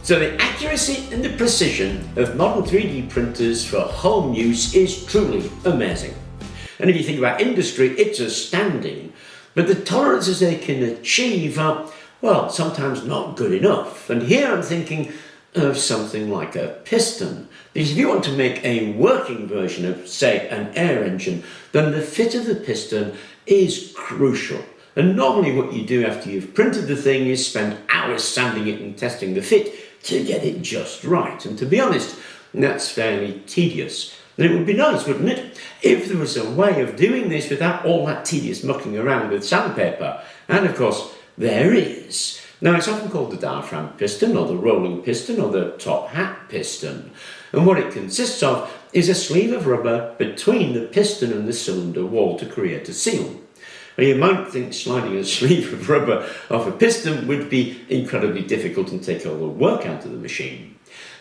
So the accuracy and the precision of modern 3D printers for home use is truly amazing. And if you think about industry, it's astounding. But the tolerances they can achieve are, well, sometimes not good enough. And here I'm thinking of something like a piston. Because if you want to make a working version of, say, an air engine, then the fit of the piston is crucial. And normally what you do after you've printed the thing is spend hours sanding it and testing the fit to get it just right. And to be honest, that's fairly tedious. And it would be nice, wouldn't it, if there was a way of doing this without all that tedious mucking around with sandpaper. And of course, there is. Now, it's often called the diaphragm piston, or the rolling piston, or the top hat piston. And what it consists of is a sleeve of rubber between the piston and the cylinder wall to create a seal. Now, you might think sliding a sleeve of rubber off a piston would be incredibly difficult and take all the work out of the machine.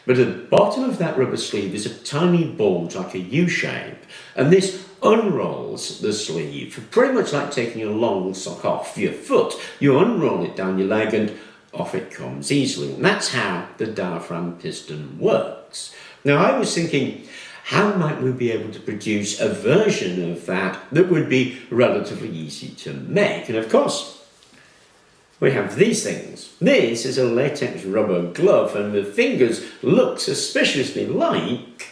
But at the bottom of that rubber sleeve is a tiny bulge like a U-shape, and this unrolls the sleeve, pretty much like taking a long sock off your foot. You unroll it down your leg and off it comes easily. And that's how the diaphragm piston works. Now, I was thinking, how might we be able to produce a version of that that would be relatively easy to make? And of course, we have these things. This is a latex rubber glove, and the fingers look suspiciously like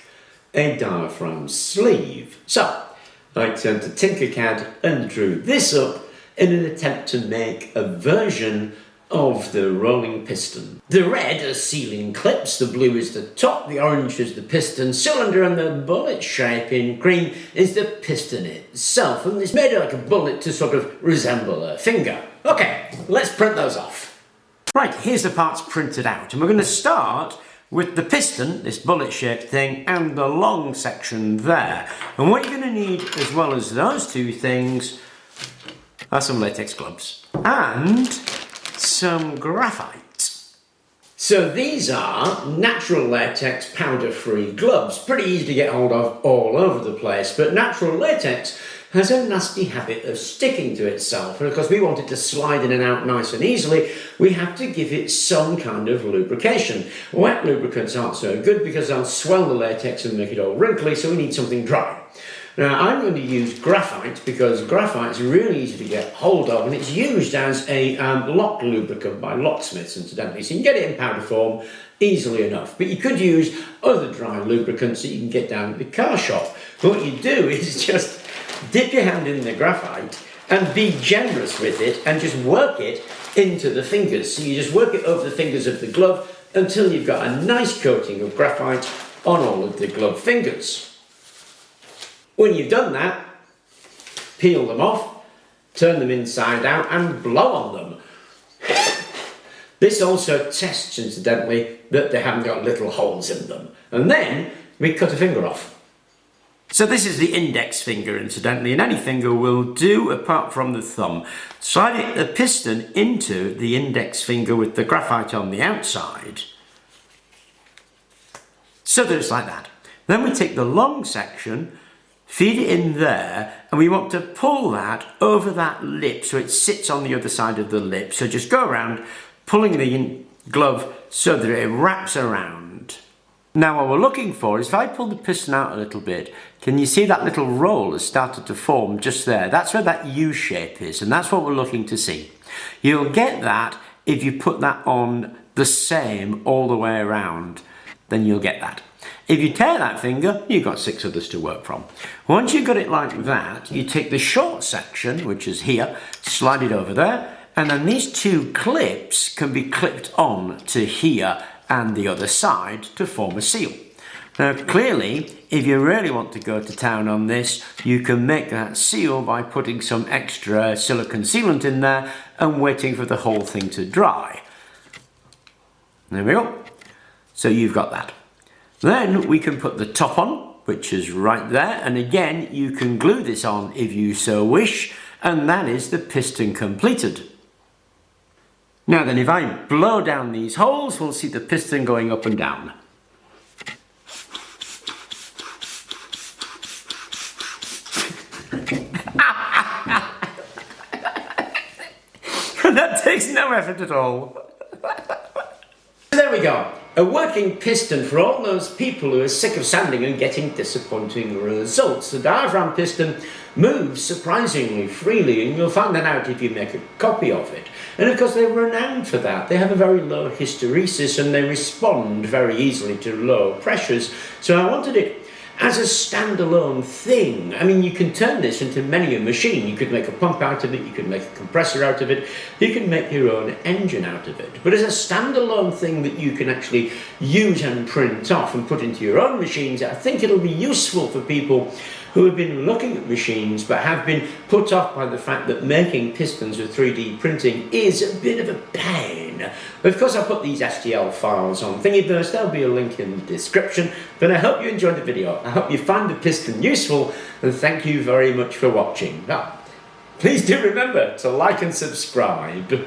a diaphragm sleeve. So I turned to Tinkercad and drew this up in an attempt to make a version of the rolling piston. The red are sealing clips, the blue is the top, the orange is the piston cylinder, and the bullet shape in green is the piston itself. And it's made like a bullet to sort of resemble a finger. Okay, let's print those off. Right, here's the parts printed out, and we're going to start with the piston, this bullet-shaped thing, and the long section there. And what you're going to need, as well as those two things, are some latex gloves and some graphite. So these are natural latex powder-free gloves, pretty easy to get hold of all over the place, but natural latex has a nasty habit of sticking to itself, and of course we want it to slide in and out nice and easily. We have to give it some kind of lubrication. Wet lubricants aren't so good because they'll swell the latex and make it all wrinkly, so we need something dry. Now, I'm going to use graphite because graphite is really easy to get hold of, and it's used as a lock lubricant by locksmiths, incidentally. So you can get it in powder form easily enough. But you could use other dry lubricants that you can get down at the car shop. But what you do is just dip your hand in the graphite and be generous with it and just work it into the fingers. So you just work it over the fingers of the glove until you've got a nice coating of graphite on all of the glove fingers. When you've done that, peel them off, turn them inside out and blow on them. This also tests, incidentally, that they haven't got little holes in them. And then we cut a finger off. So this is the index finger, incidentally, and any finger will do apart from the thumb. Slide the piston into the index finger with the graphite on the outside. So that it's like that. Then we take the long section, feed it in there, and we want to pull that over that lip so it sits on the other side of the lip. So just go around pulling the glove so that it wraps around. Now what we're looking for is, if I pull the piston out a little bit, can you see that little roll has started to form just there? That's where that U shape is, and that's what we're looking to see. You'll get that if you put that on the same all the way around, then you'll get that. If you tear that finger, you've got 6 others to work from. Once you've got it like that, you take the short section, which is here, slide it over there, and then these two clips can be clipped on to here and the other side to form a seal. Now clearly, if you really want to go to town on this, you can make that seal by putting some extra silicone sealant in there and waiting for the whole thing to dry. There we go. So you've got that. Then we can put the top on, which is right there, and again you can glue this on if you so wish, and that is the piston completed. Now then, if I blow down these holes, we'll see the piston going up and down. That takes no effort at all. There we go. a working piston for all those people who are sick of sanding and getting disappointing results. The diaphragm piston moves surprisingly freely, and you'll find that out if you make a copy of it. And of course they're renowned for that. They have a very low hysteresis and they respond very easily to low pressures. So I wanted it as a standalone thing. I mean, you can turn this into many a machine. You could make a pump out of it, you could make a compressor out of it, you can make your own engine out of it. But as a standalone thing that you can actually use and print off and put into your own machines, I think it'll be useful for people who have been looking at machines but have been put off by the fact that making pistons with 3D printing is a bit of a pain. Of course, I'll put these STL files on Thingiverse. There'll be a link in the description. But I hope you enjoyed the video. I hope you find the piston useful, and thank you very much for watching. Now, please do remember to like and subscribe.